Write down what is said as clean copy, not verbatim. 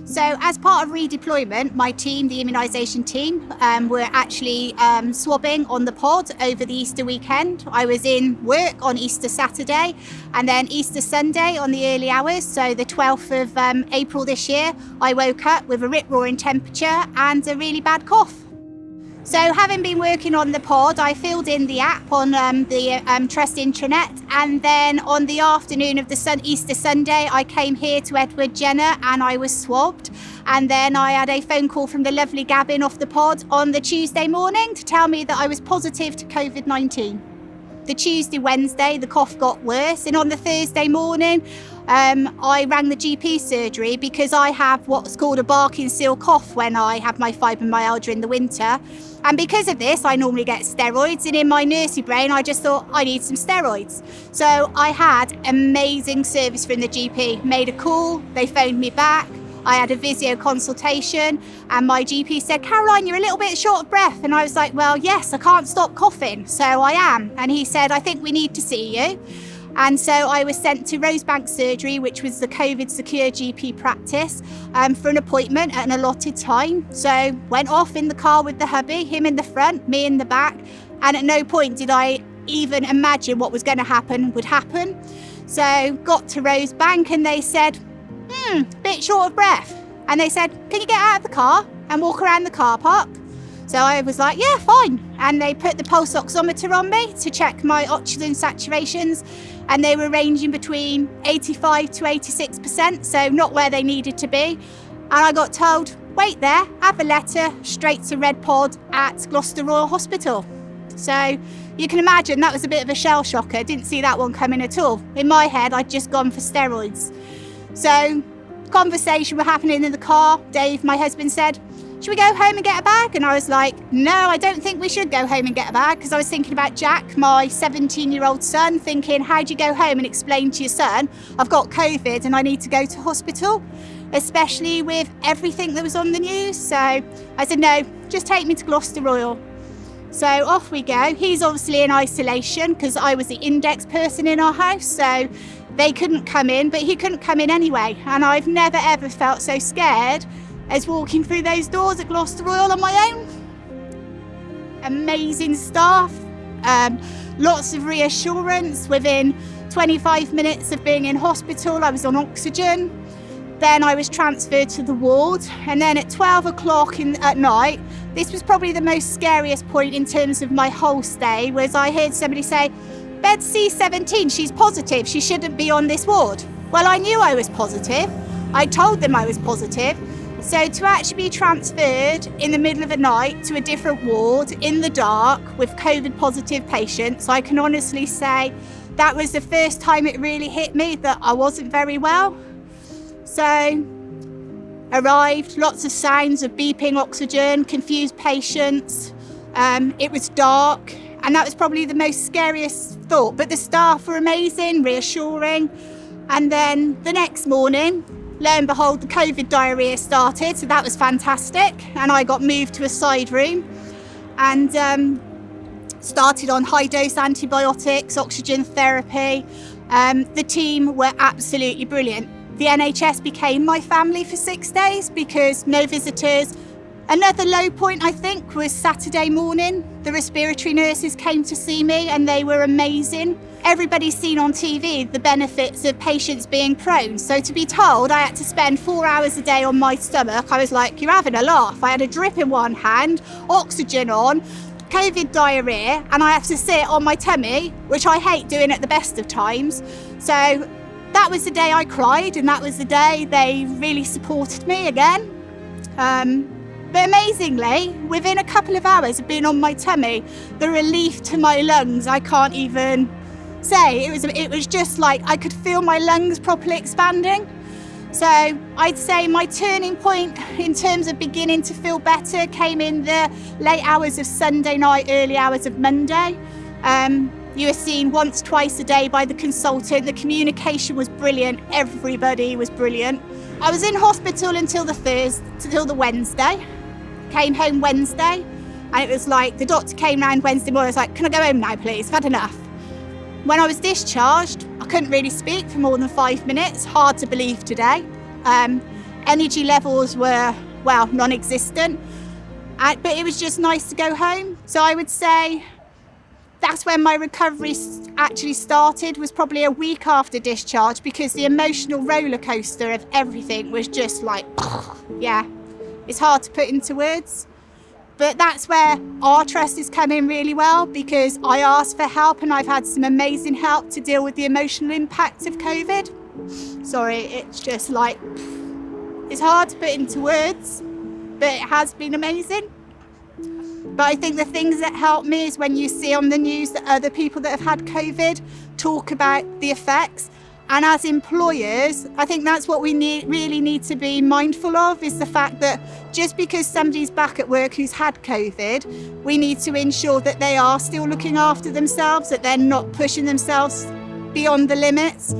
So as part of redeployment, my team, the immunisation team, were actually swabbing on the pod over the Easter weekend. I was in work on Easter Saturday and then Easter Sunday on the early hours. So the 12th of April this year, I woke up with a rip-roaring temperature and a really bad cough. So having been working on the pod, I filled in the app on the Trust intranet, and then on the afternoon of the Easter Sunday, I came here to Edward Jenner and I was swabbed. And then I had a phone call from the lovely Gavin off the pod on the Tuesday morning to tell me that I was positive to COVID-19. The Tuesday, Wednesday, the cough got worse, and on the Thursday morning, I rang the GP surgery because I have what's called a barking seal cough when I have my fibromyalgia in the winter. And because of this, I normally get steroids, and in my nursey brain, I just thought I need some steroids. So I had amazing service from the GP, made a call, they phoned me back. I had a physio consultation and my GP said, "Caroline, you're a little bit short of breath." And I was like, "Well, yes, I can't stop coughing, so I am." And he said, "I think we need to see you." And so I was sent to Rosebank Surgery, which was the COVID secure GP practice, for an appointment at an allotted time. So went off in the car with the hubby, him in the front, me in the back. And at no point did I even imagine what was going to happen would happen. So got to Rosebank and they said, bit short of breath. And they said, "Can you get out of the car and walk around the car park?" So I was like, "Yeah, fine." And they put the pulse oximeter on me to check my oxygen saturations, and they were ranging between 85 to 86%, so not where they needed to be. And I got told, "Wait there, have a letter straight to Red Pod at Gloucester Royal Hospital." So you can imagine that was a bit of a shell shocker. Didn't see that one coming at all. In my head, I'd just gone for steroids. So conversation were happening in the car. Dave, my husband, said, "Should we go home and get a bag?" And I was like, "No, I don't think we should go home and get a bag," because I was thinking about Jack, my 17-year-old son, thinking, how do you go home and explain to your son, "I've got COVID and I need to go to hospital," especially with everything that was on the news. So I said, "No, just take me to Gloucester Royal." So off we go. He's obviously in isolation because I was the index person in our house, so they couldn't come in, but he couldn't come in anyway. And I've never ever felt so scared as walking through those doors at Gloucester Royal on my own. Amazing staff, lots of reassurance. Within 25 minutes of being in hospital, I was on oxygen. Then I was transferred to the ward, and then at 12 o'clock at night, this was probably the most scariest point in terms of my whole stay, was I heard somebody say, "Bed C17, she's positive, she shouldn't be on this ward." Well, I knew I was positive. I told them I was positive. So to actually be transferred in the middle of the night to a different ward in the dark with COVID positive patients, I can honestly say that was the first time it really hit me that I wasn't very well. So arrived, lots of sounds of beeping oxygen, confused patients. It was dark, and that was probably the most scariest thought. But the staff were amazing, reassuring. And then the next morning, lo and behold, the COVID diarrhea started, so that was fantastic. And I got moved to a side room and started on high-dose antibiotics, oxygen therapy. The team were absolutely brilliant. The NHS became my family for 6 days because no visitors. Another low point, I think, was Saturday morning. The respiratory nurses came to see me and they were amazing. Everybody's seen on TV the benefits of patients being prone. So to be told I had to spend 4 hours a day on my stomach, I was like, "You're having a laugh." I had a drip in one hand, oxygen on, COVID diarrhea, and I had to sit on my tummy, which I hate doing at the best of times. So that was the day I cried, and that was the day they really supported me again. But amazingly, within a couple of hours of being on my tummy, the relief to my lungs, I can't even say. It was just like I could feel my lungs properly expanding. So I'd say my turning point in terms of beginning to feel better came in the late hours of Sunday night, early hours of Monday. You were seen once, twice a day by the consultant. The communication was brilliant. Everybody was brilliant. I was in hospital until the Wednesday. Came home Wednesday, and it was like the doctor came round Wednesday morning. I was like, "Can I go home now, please? I've had enough." When I was discharged, I couldn't really speak for more than 5 minutes. Hard to believe today. Energy levels were, well, non-existent. But it was just nice to go home. So I would say that's when my recovery actually started, was probably a week after discharge, because the emotional roller coaster of everything was just like, yeah, it's hard to put into words. But that's where our trust has come in really well, because I asked for help and I've had some amazing help to deal with the emotional impact of COVID. Sorry, it's just like, it's hard to put into words, but it has been amazing. But I think the things that help me is when you see on the news that other people that have had COVID talk about the effects. And as employers, I think that's what we really need to be mindful of, is the fact that just because somebody's back at work who's had COVID, we need to ensure that they are still looking after themselves, that they're not pushing themselves beyond the limits.